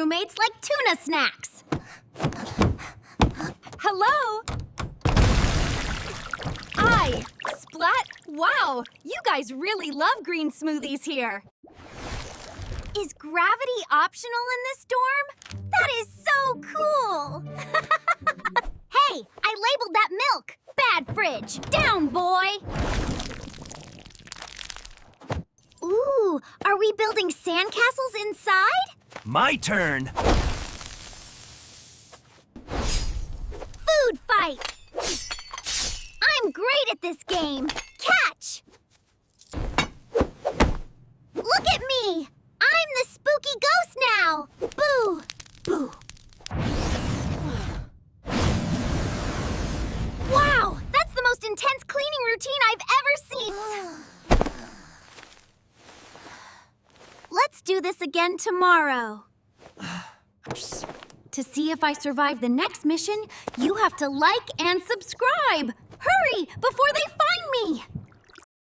roommates like tuna snacks. Hello? Hi, Splat. Wow, you guys really love green smoothies here. Is gravity optional in this dorm? That is so cool! Hey, I labeled that milk! Bad fridge! Down, boy! Ooh, are we building sandcastles inside? My turn! Food fight! I'm great at this game! Catch! Look at me! I'm the spooky ghost now! Boo! Boo! Wow! That's the most intense cleaning routine I've ever seen! Let's do this again tomorrow. To see if I survive the next mission, you have to like and subscribe! Hurry, before they find me!